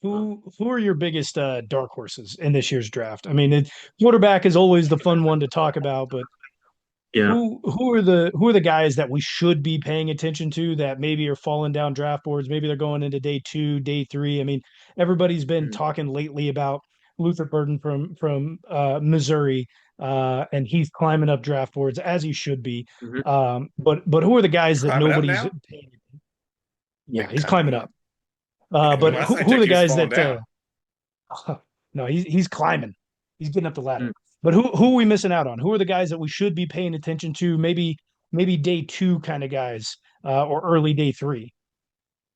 who are your biggest dark horses in this year's draft? I mean, quarterback is always the fun one to talk about, but Yeah. who are the guys that we should be paying attention to that maybe are falling down draft boards? Maybe they're going into day two, day three. I mean, everybody's been Mhm. talking lately about Luther Burden from Missouri, and he's climbing up draft boards as he should be. Mhm. But who are the He's guys that climbing up nobody's now. paying? Yeah, Big he's time. climbing up. But Last I who are checked, the he was guys falling that? down. No, he's climbing. He's getting up the ladder. But who are we missing out on? Who are the guys that we should be paying attention to? Maybe day two kind of guys, or early day three.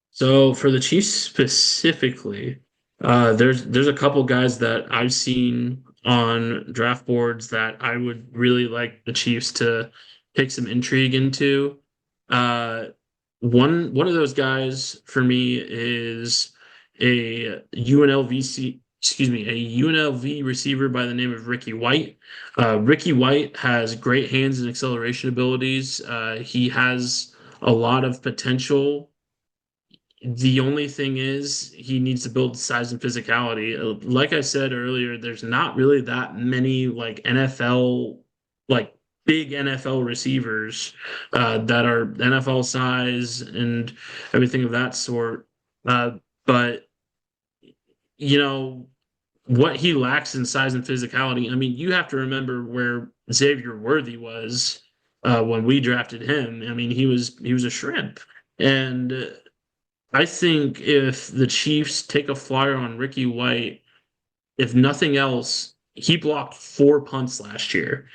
So for the Chiefs specifically, there's a couple guys that I've seen on draft boards that I would really like the Chiefs to take some intrigue into. Uh, one of those guys for me is a UNLV receiver by the name of Ricky White. Ricky White has great hands and acceleration abilities. He has a lot of potential. The only thing is he needs to build size and physicality. Like I said earlier, there's not really that many like NFL, like big NFL receivers that are NFL size and everything of that sort. But you know what he lacks in size and physicality. I mean, you have to remember where Xavier Worthy was when we drafted him. I mean, he was a shrimp. And I think if the Chiefs take a flyer on Ricky White, if nothing else, he blocked 4 punts last year.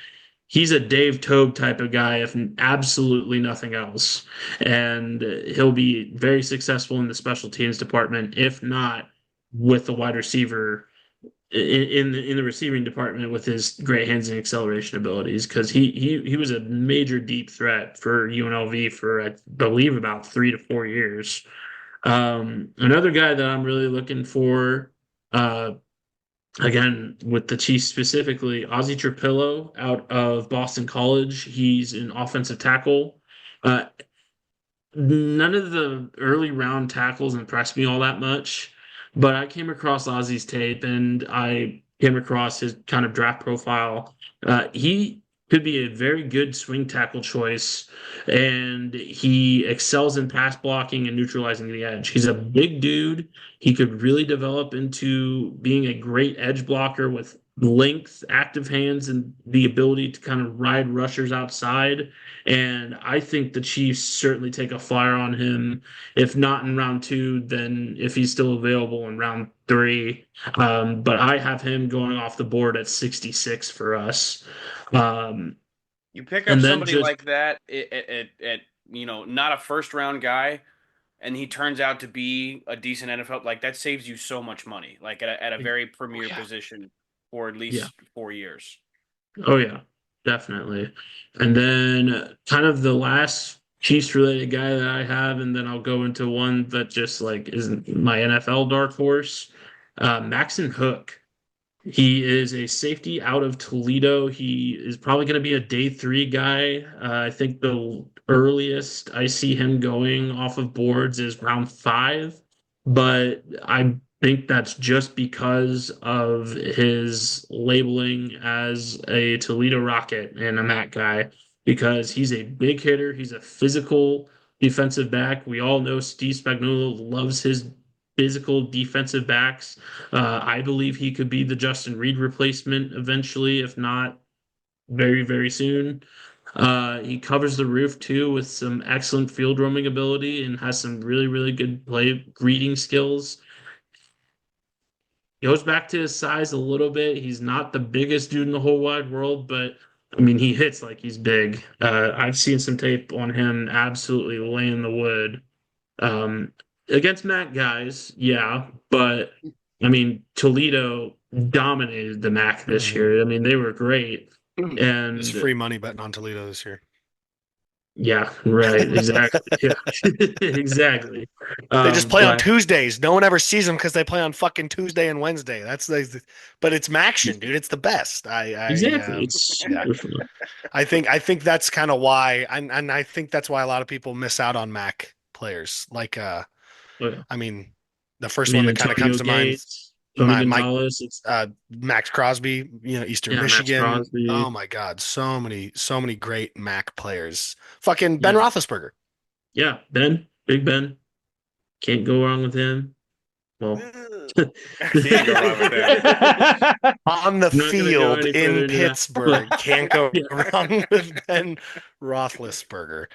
He's a Dave Toub type of guy, if absolutely nothing else. And he'll be very successful in the special teams department, if not with the wide receiver in the receiving department with his great hands and acceleration abilities because he was a major deep threat for UNLV for I believe about 3 to 4 years. Another guy that I'm really looking for, uh, again with the Chiefs specifically, Ozzy Trapillo out of Boston College. He's an offensive tackle. Uh, None of the early round tackles impressed me all that much, but I came across Ozzy's tape and I came across his kind of draft profile. He could be a very good swing tackle choice, and he excels in pass blocking and neutralizing the edge. He's a big dude. He could really develop into being a great edge blocker with length, active hands, and the ability to kind of ride rushers outside. And I think the Chiefs certainly take a flyer on him. If not in round two, then if he's still available in round three. But I have him going off the board at 66 for us. Um, You pick up and then somebody just like that at not a first round guy, and he turns out to be a decent NFL, like that saves you so much money, like at a very Oh premier yeah. position for at yeah. least 4 years. Oh yeah, definitely. And then kind of the last Chiefs related guy that I have, and then I'll go into one that just like isn't my NFL dark horse. Maxon Hook. He is a safety out of Toledo. He is probably going to be a day three guy. I think the earliest I see him going off of boards is round five, but I think that's just because of his labeling as a Toledo Rocket and a Mac guy, because he's a big hitter. He's a physical defensive back. We all know Steve Spagnuolo loves his physical defensive backs. I believe he could be the Justin Reed replacement eventually, if not very, very soon. He covers the roof too with some excellent field roaming ability and has some really, really good play reading skills. He goes back to his size a little bit. He's not the biggest dude in the whole wide world, but I mean, he hits like he's big. I've seen some tape on him absolutely laying the wood. Um, Against Mac guys, yeah, but I mean Toledo dominated the Mac this Mhm. year. I mean they were great, It's and free money betting on Toledo this year. yeah, right, exactly, yeah, exactly. They just play on But Tuesdays. No one ever sees them because they play on fucking Tuesday and Wednesday. But it's Maction, dude. It's the best. exactly, it's Yeah. super fun. I think that's kind of why, and I think that's why a lot of people miss out on Mac players. Like, Oh, yeah. I mean, The first I mean, one that kind of Antonio comes to mind, Gates, Tony Mike, Gonzalez. It's Max Crosby, Eastern yeah, Max Michigan. Crosby. Oh my God, so many great Mac players. Fucking Ben Yeah, Roethlisberger. yeah. Big Ben, can't go wrong with him. Well, I'm Can't go wrong with that. On the not gonna go field any in further into that. But Pittsburgh, can't go yeah, wrong with Ben Roethlisberger.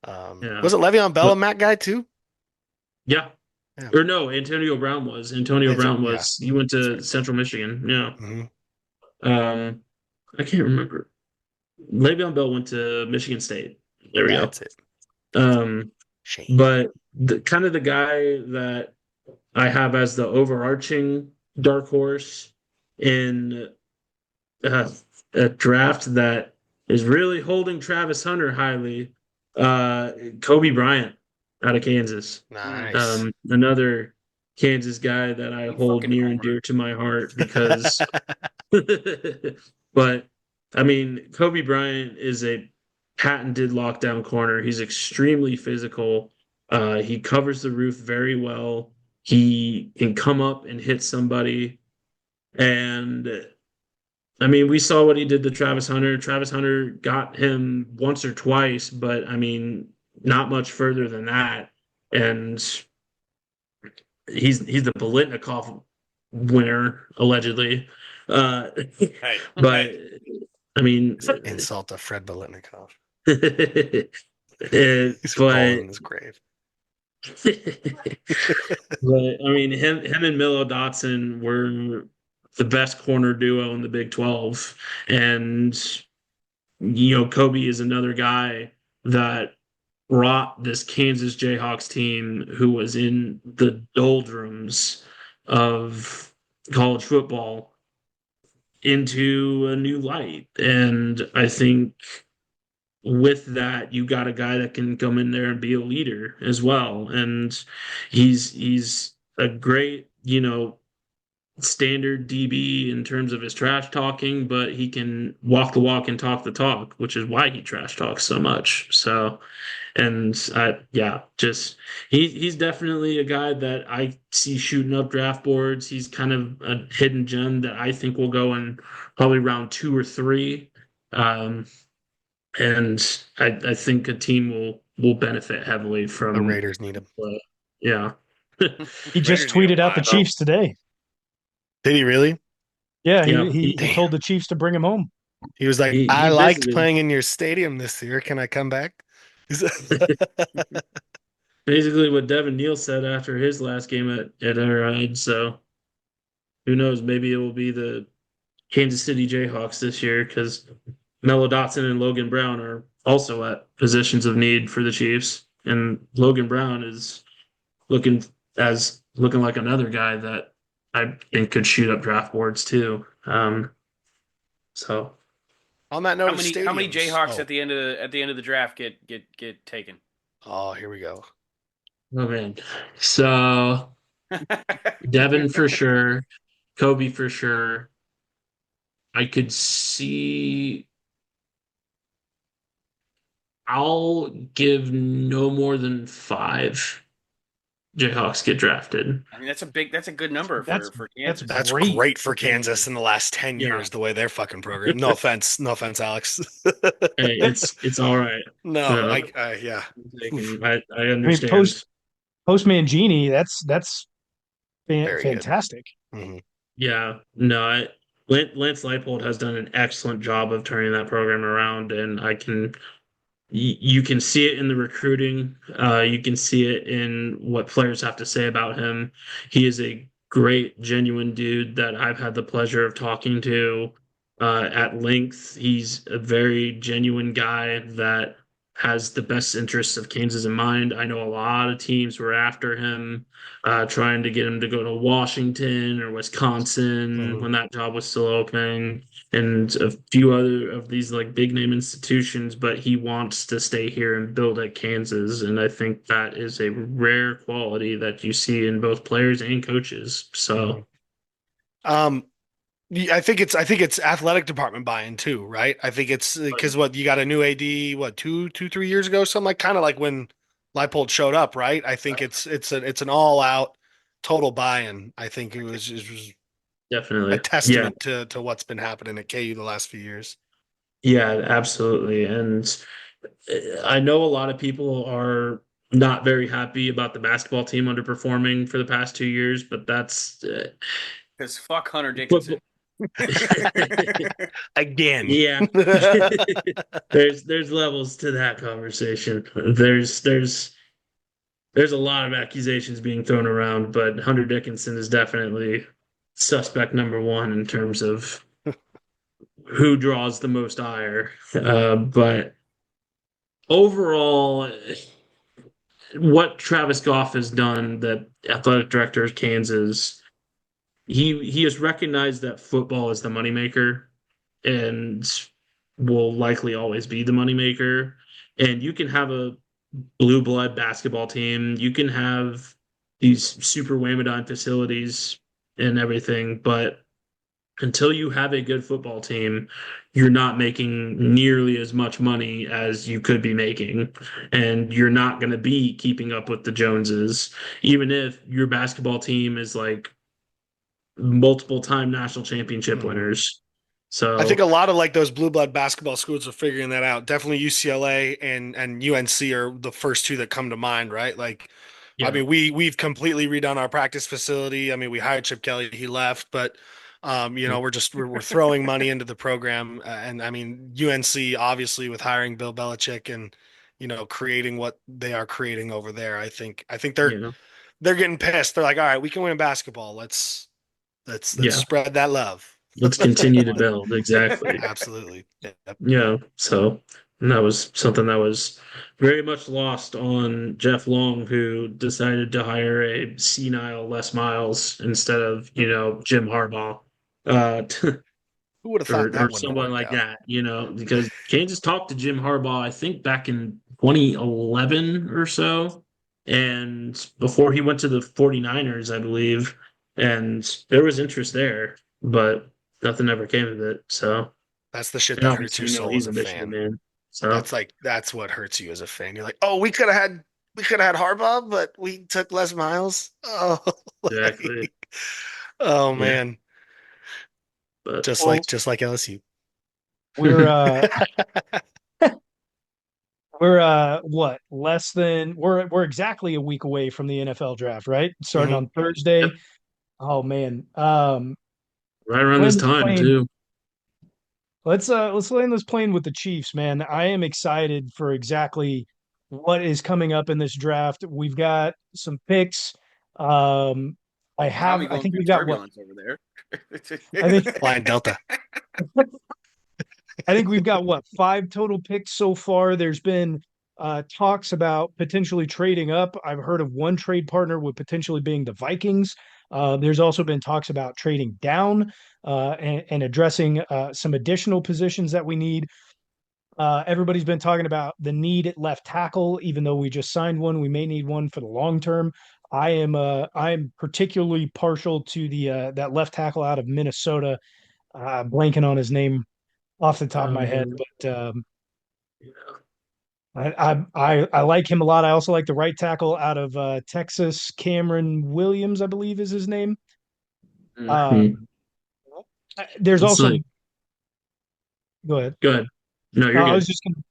yeah, Was it Le'Veon Bell but a Mac guy too? yeah. Yeah, Or no, Antonio Brown was. Antonio Brown yeah. was. He went That's to right. Central Michigan. Yeah. Hmm. I can't remember. Le'Veon Bell went to Michigan State. There we go. That's it. Um, Shame. but the kind of the guy that I have as the overarching dark horse in uh, a draft that is really holding Travis Hunter highly, Kobe Bryant out of Kansas. Nice. Another Kansas guy that I You hold fucking near and homer. dear to my heart because but I mean, Kobe Bryant is a patented lockdown corner. He's extremely physical. He covers the roof very well. He can come up and hit somebody. And I mean, we saw what he did to Travis Hunter. Travis Hunter got him once or twice, but I mean, not much further than that. And he's the Bolitnikov winner, allegedly. Hey, But hey, I mean, Insult to Fred Bolitnikov. He's falling but in his grave. but I mean, him and Milo Dotson were the best corner duo in the Big 12, and Kobe is another guy that brought this Kansas Jayhawks team who was in the doldrums of college football into a new light. And I think with that, you got a guy that can come in there and be a leader as well. And he's a great, standard DB in terms of his trash talking, but he can walk the walk and talk the talk, which is why he trash talks so much. So, and just he's definitely a guy that I see shooting up draft boards. He's kind of a hidden gem that I think will go in probably round 2 or 3. And I think a team will benefit heavily The from Raiders need him. yeah. He just Raiders need tweeted a out the lot. Chiefs today. Did he really? Yeah, Yeah, he told the Chiefs to bring him home. He was like, he I liked visited. playing in your stadium this year. Can I come back? Basically what Devin Neal said after his last game at Arrowhead. So who knows? Maybe it will be the Kansas City Jayhawks this year because Mello Dotson and Logan Brown are also at positions of need for the Chiefs, and Logan Brown is looking like another guy that I think could shoot up draft boards too. So On that note, how many stadiums. Jayhawks Oh. at the end of the draft get taken? Oh, here we go. oh man, so Devin for sure, Kobe for sure. I could see. I'll give no more than 5 Jayhawks get drafted. I mean, that's a good number That's- for that's Kansas. That's Great great for for Kansas Kansas. in the last 10 Yeah. years, the way they're fucking programmed. No offense, Alex. Hey, it's all right. No, Yeah. yeah. I I mean, understand. post Mangini, that's Very good. fantastic. Mhm. Yeah, no, Lance Leipold has done an excellent job of turning that program around, and you can see it in the recruiting. You can see it in what players have to say about him. He is a great, genuine dude that I've had the pleasure of talking to at length. He's a very genuine guy that has the best interests of Kansas in mind. I know a lot of teams were after him, trying to get him to go to Washington or Wisconsin Mhm. when that job was still open, and a few other of these like big name institutions, but he wants to stay here and build at Kansas. And I think that is a rare quality that you see in both players and coaches. So I think it's athletic department buy-in too, right? I think it's because you got a new AD, 3 years ago, something like kind of like when Leipold showed up, right? I think it's an all out total buy-in. I think it was a Definitely. Yeah. testament to what's been happening at KU the last few years. Yeah, absolutely. And I know a lot of people are not very happy about the basketball team underperforming for the past 2 years, but that's Because fuck Hunter Dickinson. football. Again. Yeah. There's levels to that conversation. There's a lot of accusations being thrown around, but Hunter Dickinson is definitely suspect number one in terms of who draws the most ire. But overall, what Travis Goff has done, that athletic director of Kansas, he has recognized that football is the moneymaker and will likely always be the moneymaker. And you can have a blue blood basketball team, you can have these super Whammadine facilities and everything, but until you have a good football team, you're not making nearly as much money as you could be making. And you're not going to be keeping up with the Joneses, even if your basketball team is like multiple time national championship winners. So I think a lot of like those blue blood basketball schools are figuring that out. Definitely UCLA and UNC are the first two that come to mind, right? Like, I yeah, mean, we've completely redone our practice facility. I mean, we hired Chip Kelly, he left, but we're throwing money into the program, and I mean, UNC obviously with hiring Bill Belichick and creating what they are creating over there. I think they're yeah, they're getting pissed. They're like, all right, we can win basketball. Let's yeah. spread that love. Let's continue to build. Exactly. Absolutely. Yep. Yeah, so and that was something that was very much lost on Jeff Long, who decided to hire a senile Les Miles instead of, Jim Harbaugh, uh, Who would have thought or that wouldn't have someone worked like out? that, because Kansas talked to Jim Harbaugh, I think back in 2011 or so, and before he went to the 49ers, I believe, and there was interest there, but nothing ever came of it. So. That's the shit And that hurts obviously, your soul he's as a a Michigan fan. man. So That's what hurts you as a fan. You're like, oh, we could have had Harbaugh, but we took Les Miles. Oh, exactly. like, oh Yeah. man, But just Well, like LSU. we're we're what less than we're exactly a week away from the NFL draft, right? Starting Mhm. on yep, Thursday. Oh man. right around this Land this time plane. too. Let's land this plane with the Chiefs, man. I am excited for exactly what is coming up in this draft. We've got some picks. Um Tommy I going think through we got what turbulence over there. I think Flying Delta. I think we've got what five total picks so far. There's been talks about potentially trading up. I've heard of one trade partner with potentially being the Vikings. There's also been talks about trading down and addressing some additional positions that we need. Everybody's been talking about the need at left tackle, even though we just signed one. We may need one for the long term. I'm particularly partial to the that left tackle out of Minnesota. Blanking on his name off the top of my head, Um, but I like him a lot. I also like the right tackle out of Texas, Cameron Williams, I believe is his name. mhm. Um, there's It's also like, go ahead. go ahead. No, you're I was good. just gonna,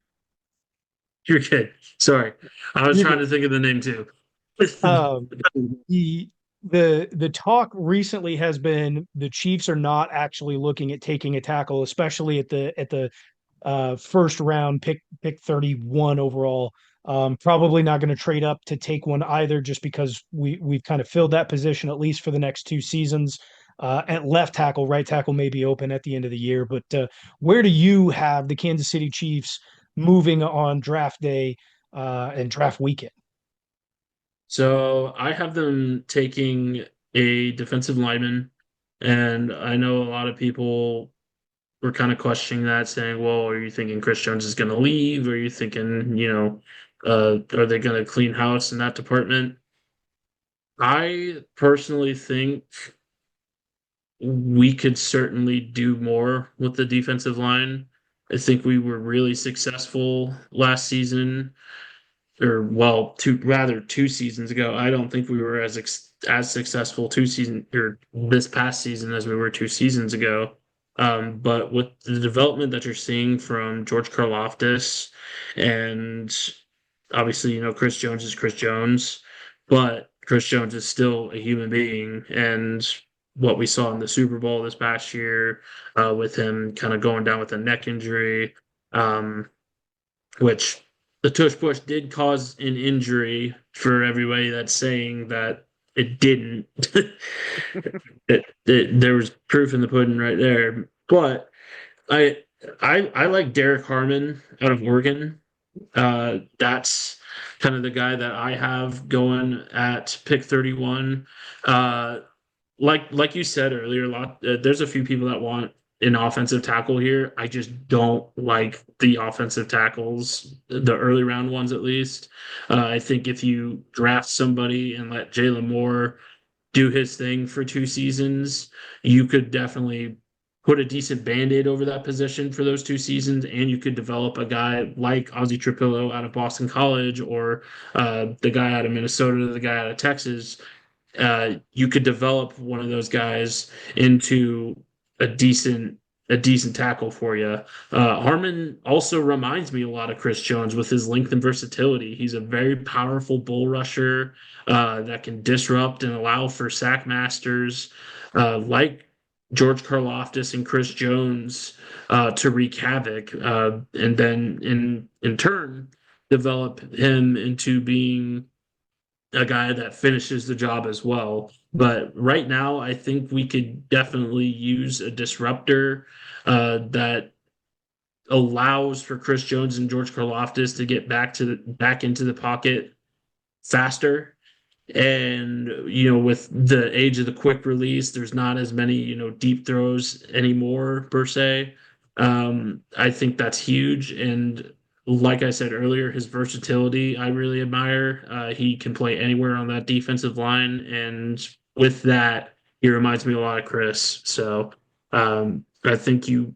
You're good. Sorry, I was you're trying good. to think of the name too. Um, the the talk recently has been the Chiefs are not actually looking at taking a tackle, especially at the first round pick 31 overall. Probably not going to trade up to take one either, just because we've kind of filled that position at least for the next two seasons. At left tackle, right tackle may be open at the end of the year. But where do you have the Kansas City Chiefs moving on draft day and draft weekend? So I have them taking a defensive lineman, and I know a lot of people were kind of questioning that, saying, "Well, are you thinking Chris Jones is going to leave? Are you thinking, are they going to clean house in that department?" I personally think we could certainly do more with the defensive line. I think we were really successful last season, or well, 2 seasons ago. I don't think we were as as successful this past season as we were 2 seasons ago. But with the development that you're seeing from George Karlaftis, and obviously, Chris Jones is Chris Jones, but Chris Jones is still a human being. And what we saw in the Super Bowl this past year, with him kind of going down with a neck injury, which the tush push did cause an injury for everybody that's saying that it didn't. There was proof in the pudding right there. But I I like Derek Harmon out of Oregon. That's kind of the guy that I have going at pick 31. Uh, like you said earlier, there's a few people that want an offensive tackle here. I just don't like the offensive tackles, the early round ones at least. I think if you draft somebody and let Jalen Moore do his thing for 2 seasons, you could definitely put a decent band-aid over that position for those 2 seasons, and you could develop a guy like Ozzie Trapillo out of Boston College, or the guy out of Minnesota, the guy out of Texas. You could develop one of those guys into a decent tackle for you. Harmon also reminds me a lot of Chris Jones with his length and versatility. He's a very powerful bull rusher that can disrupt and allow for sack masters, like George Karlaftis and Chris Jones, to wreak havoc, and then in turn develop him into being a guy that finishes the job as well. But right now, I think we could definitely use a disruptor that allows for Chris Jones and George Karlaftis to get back into the pocket faster. And with the age of the quick release, there's not as many deep throws anymore per se. I think that's huge, and like I said earlier, his versatility I really admire. He can play anywhere on that defensive line, and with that, he reminds me a lot of Chris. So I think you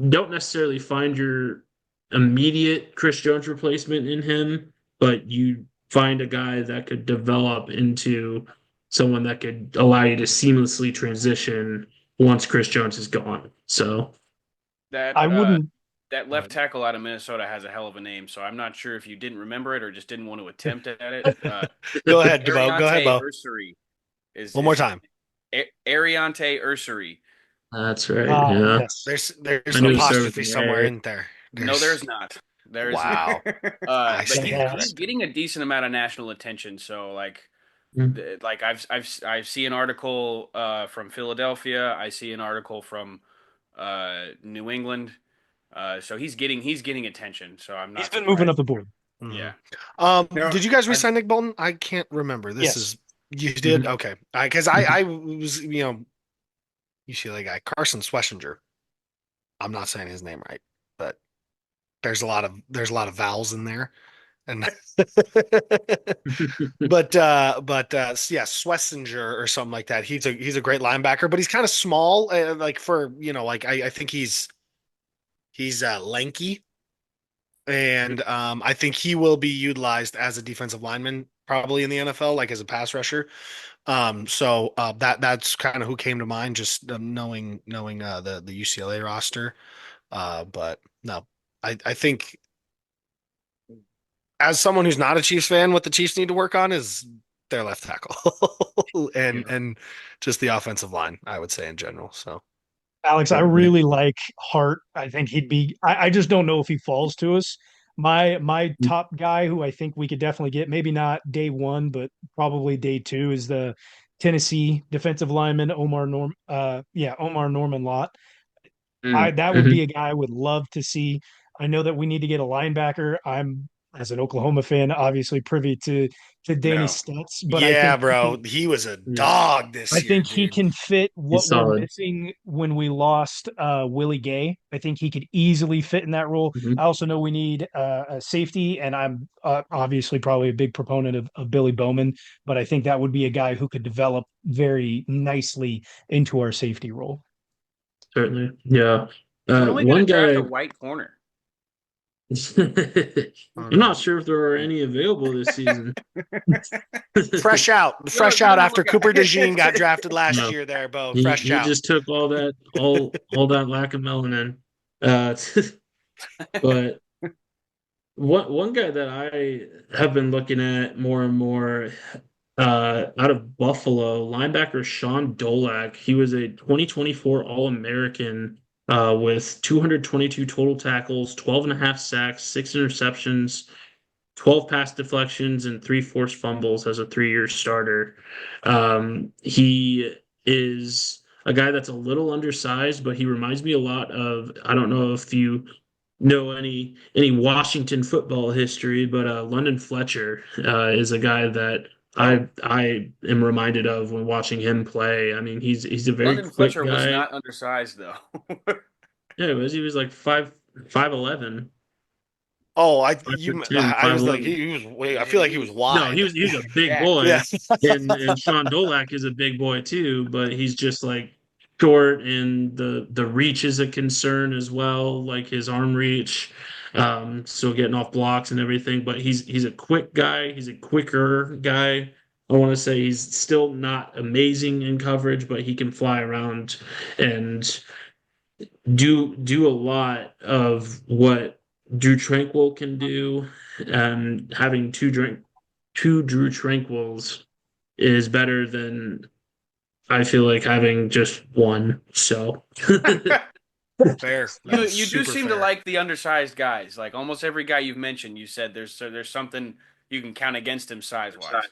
don't necessarily find your immediate Chris Jones replacement in him, but you find a guy that could develop into someone that could allow you to seamlessly transition once Chris Jones is gone. So That I wouldn't. that left tackle out of Minnesota has a hell of a name, so I'm not sure if you didn't remember it or just didn't want to attempt at it. Go ahead, Devo. Go ahead, Ariante Bo. Ursary One more time. Ariante Ursary. that's right. Yeah. Yes. There's I an knew it started apostrophe with an somewhere A. in there. No, there's not. There's Wow. but stand he's corrected. getting a decent amount of national attention. So Mm. like I see an article from Philadelphia. I see an article from New England. So he's getting attention. So I'm not He's been moving surprised. up the board. Mhm. Yeah. Did you guys resign Nick Bolton? I can't remember. This Yes. is you did? Mhm. Okay. Because I was, UCLA guy, Carson Schlesinger. I'm not saying his name right, but there's a lot of vowels in there. And but yeah, Schlesinger or something like that. He's a great linebacker, but he's kind of small, like for, like I think he's lanky. And I think he will be utilized as a defensive lineman probably in the NFL, like as a pass rusher. So that's kind of who came to mind, just knowing the UCLA roster. But no, I think as someone who's not a Chiefs fan, what the Chiefs need to work on is their left tackle and just the offensive line, I would say in general. So Alex, I really like Hart. I think he'd be. I just don't know if he falls to us. My top guy, who I think we could definitely get, maybe not day one, but probably day two, is the Tennessee defensive lineman Omar Norman Lott. That would Mhm. be a guy I would love to see. I know that we need to get a linebacker. I'm, as an Oklahoma fan, obviously privy to Danny No. Stutz, but yeah, bro, he was a dog this I year, think he dude. can fit what we're solid. missing when we lost Willie Gay. I think he could easily fit in that role. Mhm. I also know we need a safety, and I'm obviously probably a big proponent of Billy Bowman, but I think that would be a guy who could develop very nicely into our safety role. Certainly. Yeah. When are we One gonna draft guy. a white corner? I'm not sure if there are any available this season. Fresh out no, after look, Cooper DeJean got drafted last No. year there, Bo. He Fresh he out. just took all that lack of melanin. Uh, but one guy that I have been looking at more and more out of Buffalo, linebacker Sean Dolak. He was a 2024 All-American with 222 total tackles, 12 and a half sacks, 6 interceptions, 12 pass deflections, and 3 forced fumbles as a 3-year starter. He is a guy that's a little undersized, but he reminds me a lot of, I don't know if you know any Washington football history, but London Fletcher is a guy that I am reminded of when watching him play. I mean, he's a very London quick Fletcher was guy. not undersized though. Yeah, he was like 5'11". Oh, I 5'10", was like 5'11". he was way. I feel like he was wide. No, he was a big Yeah. boy, Yeah. and Sean Dolak is a big boy too, but he's just like short, and the reach is a concern as well, like his arm reach, so getting off blocks and everything. But he's a quick guy. He's a quicker guy. I want to say he's still not amazing in coverage, but he can fly around and do a lot of what Drew Tranquil can do, and having two Drew Tranquils is better than I feel like having just one. So Fair. You That's you do super seem to fair. like the undersized guys. Like almost every guy you've mentioned, you said there's something you can count against him size wise.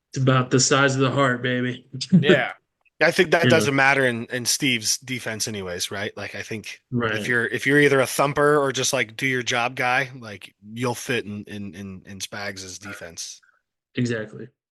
it's about the size of the heart, baby. Yeah. I think that Yeah. doesn't matter in Steve's defense anyways, right? Like I think Right. if you're either a thumper or just like do your job guy, like you'll fit in Spags' defense. Exactly.